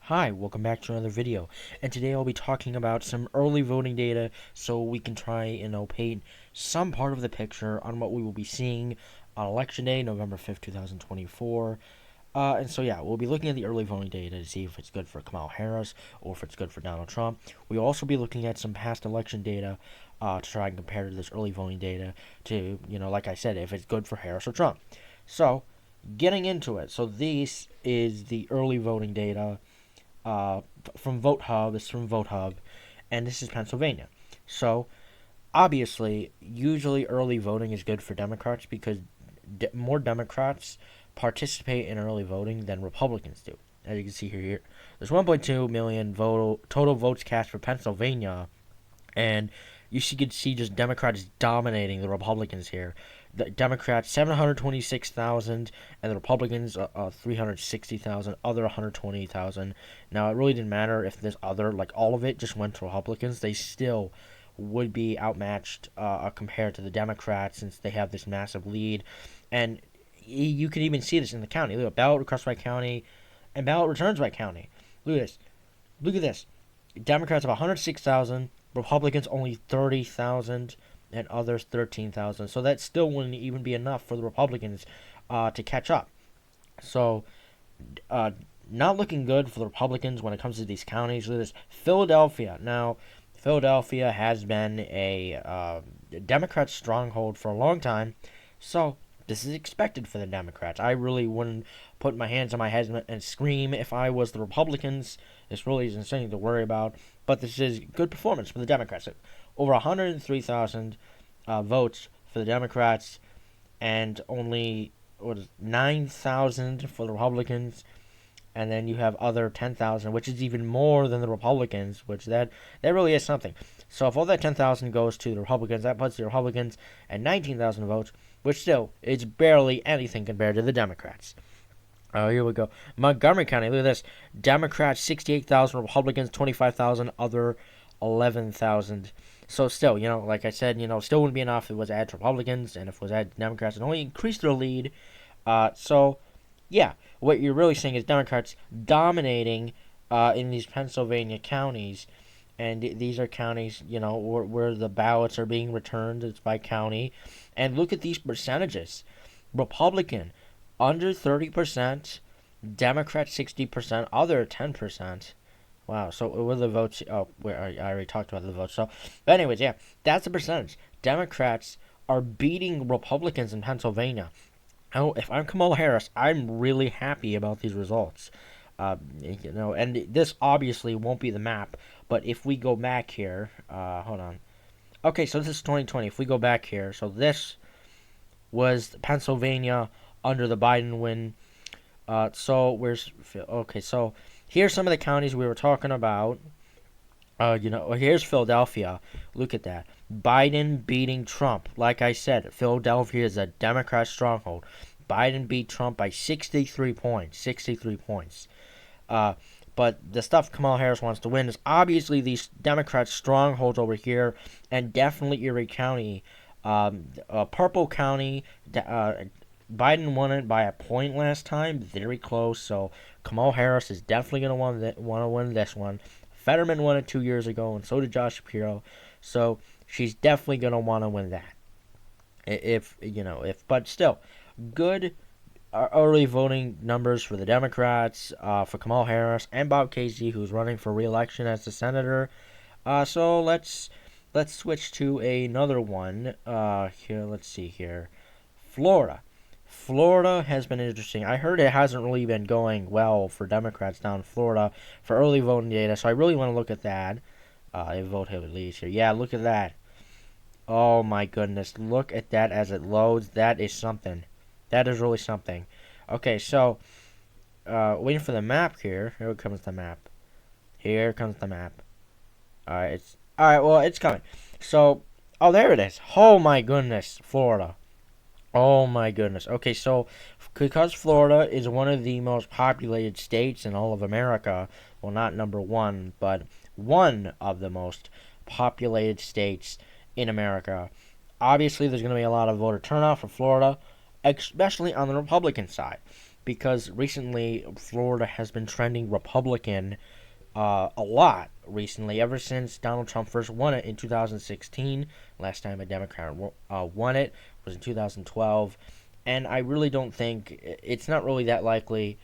Hi, welcome back to another video, and today I'll be talking about some early voting data so we can try and paint some part of the picture on what we will be seeing on Election Day, November 5th, 2024. And so, yeah, we'll be looking at the early voting data to see if it's good for Kamala Harris or if it's good for Donald Trump. We'll also be looking at some past election data to try and compare to this early voting data to, like I said, if it's good for Harris or Trump. So, getting into it. So, this is the early voting data from VoteHub. It's from VoteHub, and this is Pennsylvania. So obviously, usually early voting is good for Democrats because more Democrats participate in early voting than Republicans do. As you can see here, there's 1.2 million total votes cast for Pennsylvania, and you could see just Democrats dominating the Republicans here. The Democrats 726,000, and the Republicans 360,000, other 120,000. Now it really didn't matter if this other, like all of it, just went to Republicans. They still would be outmatched compared to the Democrats since they have this massive lead, and you can even see this in the county. Look at ballot requests by county, and ballot returns by county. Look at this. Look at this. Democrats have 106,000, Republicans only 30,000, and others 13,000. So that still wouldn't even be enough for the Republicans to catch up. So, not looking good for the Republicans when it comes to these counties. Look at this. Philadelphia. Now, Philadelphia has been a Democrat stronghold for a long time. So, this is expected for the Democrats. I really wouldn't put my hands on my head and scream if I was the Republicans. This really isn't something to worry about. But this is good performance for the Democrats. Over 103,000 votes for the Democrats, and only 9,000 for the Republicans. And then you have other 10,000, which is even more than the Republicans, which that really is something. So if all that 10,000 goes to the Republicans, that puts the Republicans at 19,000 votes, which still is barely anything compared to the Democrats. Oh, here we go. Montgomery County, look at this. Democrats 68,000, Republicans 25,000, other 11,000. So still, like I said, still wouldn't be enough if it was add Republicans, and if it was add Democrats, it only increased their lead. So yeah, what you're really seeing is Democrats dominating in these Pennsylvania counties, and these are counties, where the ballots are being returned. It's by county, and look at these percentages: Republican under 30%, Democrat 60%, other 10%. Wow. So with the votes, where I already talked about the votes. So, but anyways, yeah, that's the percentage. Democrats are beating Republicans in Pennsylvania. Oh, if I'm Kamala Harris, I'm really happy about these results. And this obviously won't be the map, but if we go back here, hold on. Okay, so this is 2020. If we go back here, so this was Pennsylvania under the Biden win. So so here's some of the counties we were talking about. Here's Philadelphia. Look at that. Biden beating Trump. Like I said, Philadelphia is a Democrat stronghold. Biden beat Trump by 63 points. 63 points. But the stuff Kamala Harris wants to win is obviously these Democrat strongholds over here, and definitely Erie County. Purple County, Biden won it by a point last time, very close. So Kamala Harris is definitely going to want to win this one. Fetterman won it 2 years ago, and so did Josh Shapiro. So she's definitely going to want to win that. But still, good early voting numbers for the Democrats, for Kamala Harris and Bob Casey, who's running for re-election as the senator. So let's switch to another one. Here, let's see here, Florida. Florida has been interesting. I heard it hasn't really been going well for Democrats down in Florida for early voting data, so I really want to look at that. Vote Hillary leads here. Yeah, look at that. Oh my goodness, look at that as it loads. That is something. That is really something. Okay, so waiting for the map here. Here comes the map. Here comes the map. Alright. Well, it's coming. So, oh, there it is. Oh my goodness, Florida. Oh my goodness. Okay, so because Florida is one of the most populated states in all of America, well, not number one, but one of the most populated states in America, obviously there's going to be a lot of voter turnout for Florida, especially on the Republican side. because recently Florida has been trending Republican a lot recently, ever since Donald Trump first won it in 2016. Last time a Democrat won it was in 2012. And I really don't think it's not really that likely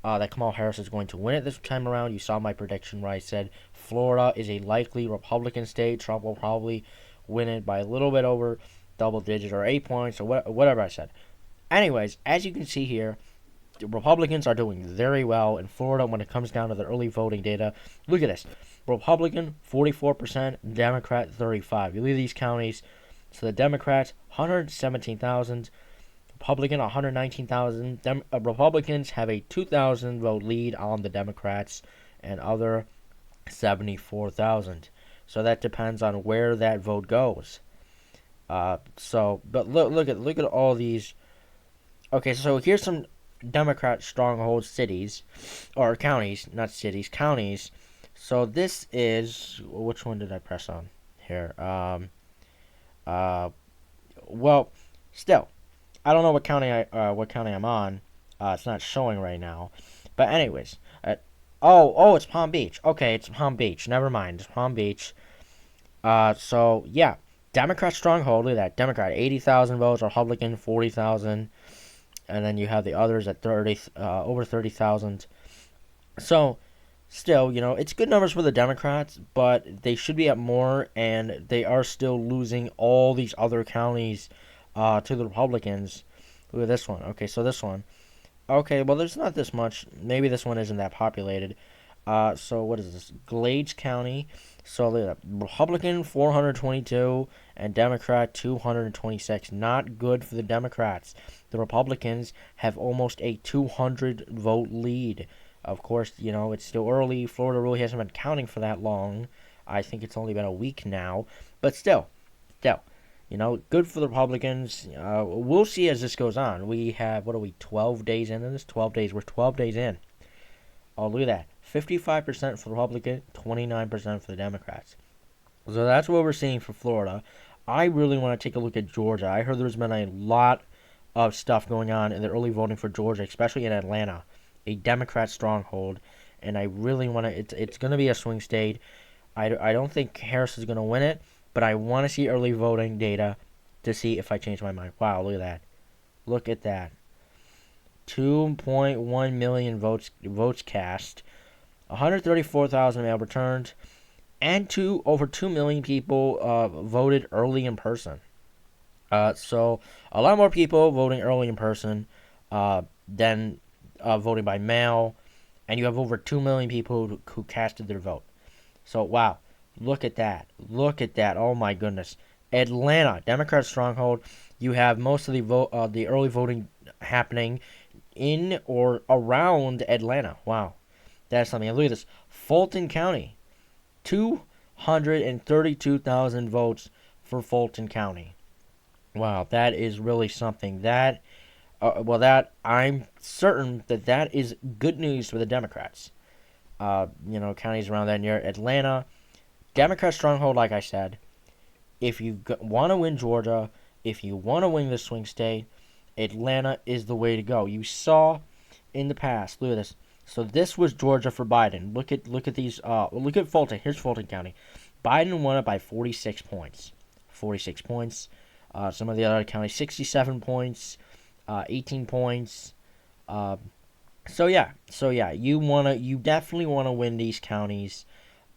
that Kamala Harris is going to win it this time around. You saw my prediction where I said Florida is a likely Republican state. Trump will probably win it by a little bit over double digit or 8 points or whatever I said. Anyways, as you can see here, the Republicans are doing very well in Florida when it comes down to the early voting data. Look at this. Republican 44%, Democrat 35%. You leave these counties, so the Democrats 117,000, Republican 119,000. Republicans have a 2,000 vote lead on the Democrats and other 74,000. So that depends on where that vote goes. But look at all these. Okay, so here's some Democrat stronghold cities, or counties, not cities, counties. So this is, which one did I press on here? Well, still, I don't know what county I'm on. It's not showing right now. But anyways, it's Palm Beach. Okay, it's Palm Beach. Never mind, it's Palm Beach. So yeah, Democrat stronghold. Look at that. Democrat 80,000 votes. Republican 40,000. And then you have the others at over 30,000. So, still, it's good numbers for the Democrats, but they should be at more, and they are still losing all these other counties to the Republicans. Look at this one. Okay, so this one. Okay, well, there's not this much. Maybe this one isn't that populated. So what is this? Glades County. So look at that. Republican 422 and Democrat 226. Not good for the Democrats. The Republicans have almost a 200 vote lead. Of course, it's still early. Florida really hasn't been counting for that long. I think it's only been a week now. But still, good for the Republicans. We'll see as this goes on. We have, 12 days into this? 12 days. We're 12 days in. Oh, look at that. 55% for the Republican, 29% for the Democrats. So that's what we're seeing for Florida. I really want to take a look at Georgia. I heard there's been a lot of stuff going on in the early voting for Georgia, especially in Atlanta, a Democrat stronghold. And I really want to, it's going to be a swing state. I don't think Harris is going to win it, but I want to see early voting data to see if I change my mind. Wow, look at that. Look at that. 2.1 million votes cast, 134,000 mail returned, and over 2 million people voted early in person. So a lot more people voting early in person than voting by mail, and you have over 2 million people who casted their vote. So wow, look at that. Look at that. Oh my goodness. Atlanta, Democrat stronghold. You have most of the early voting happening in or around Atlanta. Wow. That's something. And look at this. Fulton County. 232,000 votes for Fulton County. Wow, that is really something. That I'm certain that is good news for the Democrats. Counties around that near Atlanta. Democrat stronghold, like I said. If you want to win Georgia, if you want to win the swing state, Atlanta is the way to go. You saw in the past. Look at this. So this was Georgia for Biden. Look at these. Look at Fulton. Here's Fulton County. Biden won it by 46 points. 46 points. Some of the other counties, 67 points, 18 points. So yeah. You definitely wanna win these counties.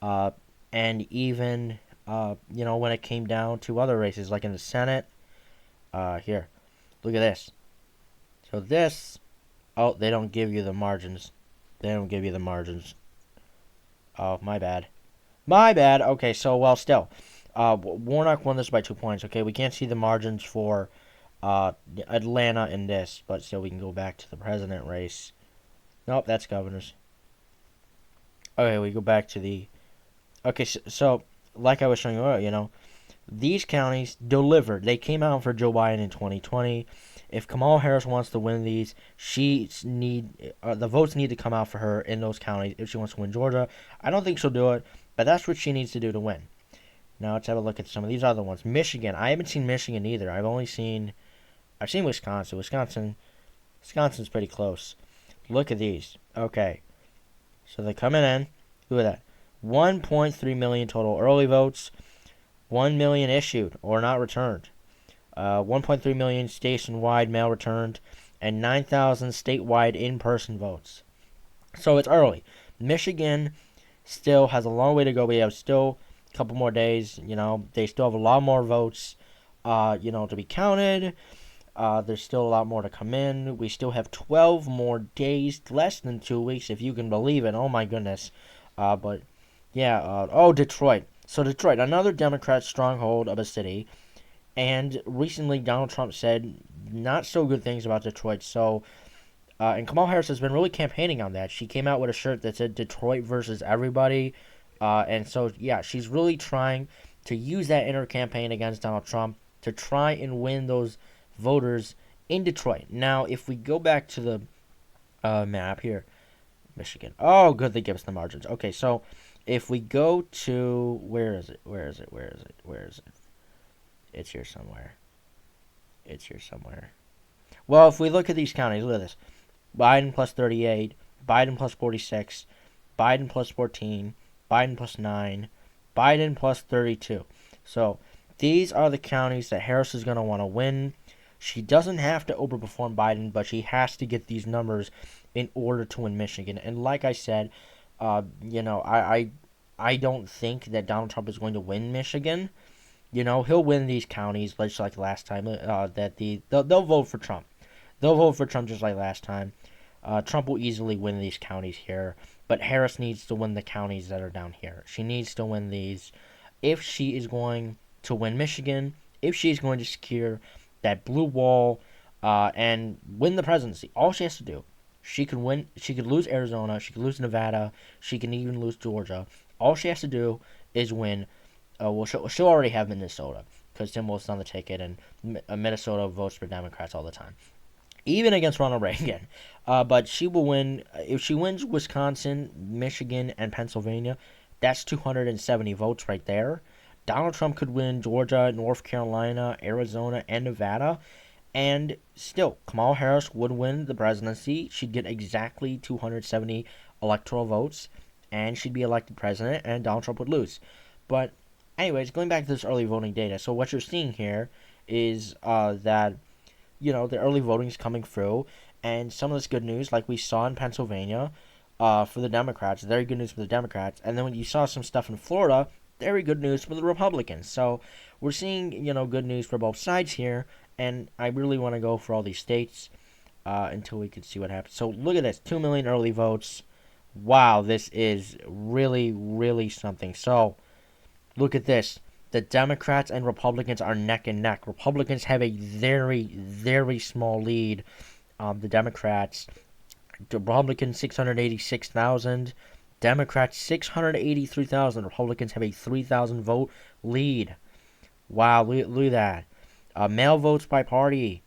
And even when it came down to other races like in the Senate. Here. Look at this. So this, they don't give you the margins. Oh, my bad. Okay, so, still. Warnock won this by 2 points. Okay, we can't see the margins for Atlanta in this, but still we can go back to the president race. Nope, that's governors. Okay, we go back to the... Okay, so like I was showing you earlier, these counties delivered. They came out for Joe Biden in 2020. If Kamala Harris wants to win these, the votes need to come out for her in those counties if she wants to win Georgia. I don't think she'll do it, but that's what she needs to do to win. Now let's have a look at some of these other ones. Michigan. I haven't seen Michigan either. I've seen Wisconsin. Wisconsin's pretty close. Look at these. Okay, so they're coming in. Look at that. 1.3 million total early votes. 1 million issued or not returned. 1.3 million station-wide mail returned, and 9,000 statewide in-person votes. So it's early. Michigan still has a long way to go. We have still a couple more days. They still have a lot more votes, to be counted. There's still a lot more to come in. We still have 12 more days, less than 2 weeks, if you can believe it. Oh my goodness. But yeah. Detroit. So Detroit, another Democrat stronghold of a city. And recently, Donald Trump said not so good things about Detroit. So, and Kamala Harris has been really campaigning on that. She came out with a shirt that said Detroit versus everybody. And so, yeah, she's really trying to use that in her campaign against Donald Trump to try and win those voters in Detroit. Now, if we go back to the map here, Michigan. Oh, good, they give us the margins. Okay, so if we go to, where is it? It's here somewhere. Well, if we look at these counties, look at this. Biden plus 38, Biden plus 46, Biden plus 14, Biden plus 9, Biden plus 32. So these are the counties that Harris is going to want to win. She doesn't have to overperform Biden, but she has to get these numbers in order to win Michigan. And like I said, I don't think that Donald Trump is going to win Michigan. He'll win these counties just like last time. They'll vote for Trump. They'll vote for Trump just like last time. Trump will easily win these counties here, but Harris needs to win the counties that are down here. She needs to win these if she is going to win Michigan, if she's going to secure that blue wall and win the presidency. All she has to do, she could win. She could lose Arizona. She could lose Nevada. She can even lose Georgia. All she has to do is win. She'll already have Minnesota because Tim Wilson's on the ticket, and Minnesota votes for Democrats all the time, even against Ronald Reagan. But she will win if she wins Wisconsin, Michigan, and Pennsylvania. That's 270 votes right there. Donald Trump could win Georgia, North Carolina, Arizona, and Nevada, and still Kamala Harris would win the presidency. She'd get exactly 270 electoral votes, and she'd be elected president, and Donald Trump would lose. But anyways, going back to this early voting data, so what you're seeing here is that, the early voting is coming through, and some of this good news, like we saw in Pennsylvania, for the Democrats, very good news for the Democrats, and then when you saw some stuff in Florida, very good news for the Republicans. So we're seeing, good news for both sides here, and I really want to go for all these states until we can see what happens. So look at this, 2 million early votes. Wow, this is really, really something. So look at this. The Democrats and Republicans are neck and neck. Republicans have a very, very small lead. The Republicans 686,000. Democrats 683,000. Republicans have a 3,000 vote lead. Wow, look at that. Mail votes by party.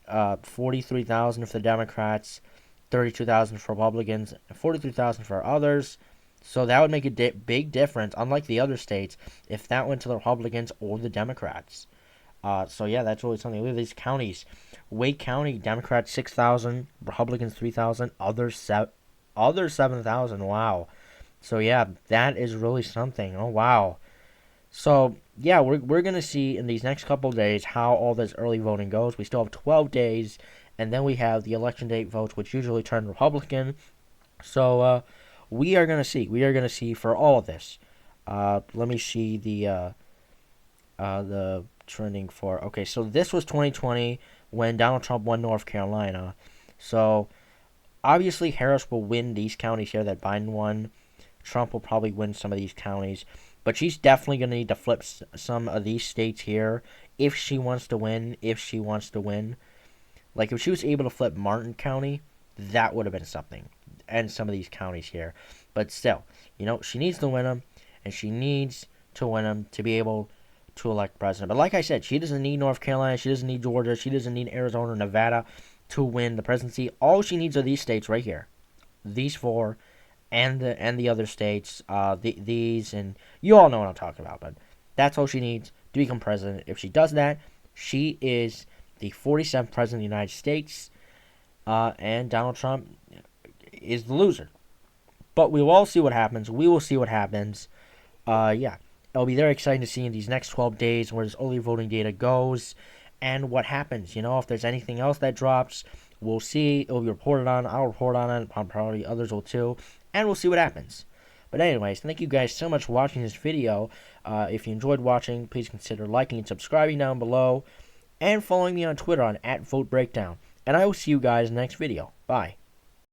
43,000 for the Democrats, 32,000 for Republicans, 43,000 for others. So that would make a big difference, unlike the other states, if that went to the Republicans or the Democrats. So yeah, that's really something. Look at these counties. Wake County, Democrats 6,000, Republicans 3,000, others 7,000. Wow. So yeah, that is really something. Oh wow. So yeah, we're gonna see in these next couple of days how all this early voting goes. We still have 12 days, and then we have the election date votes, which usually turn Republican. So we are gonna see. We are gonna see for all of this. Let me see the trending for. Okay, so this was 2020 when Donald Trump won North Carolina. So obviously Harris will win these counties here that Biden won. Trump will probably win some of these counties, but she's definitely going to need to flip some of these states here if she wants to win. Like if she was able to flip Martin County, that would have been something. And some of these counties here. But still, she needs to win them, and she needs to win them to be able to elect president. But like I said, she doesn't need North Carolina, she doesn't need Georgia, she doesn't need Arizona or Nevada to win the presidency. All she needs are these states right here. These four and the other states, these, and you all know what I'm talking about, but that's all she needs to become president. If she does that, she is the 47th president of the United States, and Donald Trump is the loser. But we will all see what happens. We will see what happens. Yeah, it'll be very exciting to see in these next 12 days where this early voting data goes and what happens. If there's anything else that drops, we'll see. It'll be reported on. I'll report on it. Probably others will too. And we'll see what happens. But anyways, thank you guys so much for watching this video. If you enjoyed watching, please consider liking and subscribing down below. And following me on Twitter on @VoteBreakdown. And I will see you guys in the next video. Bye.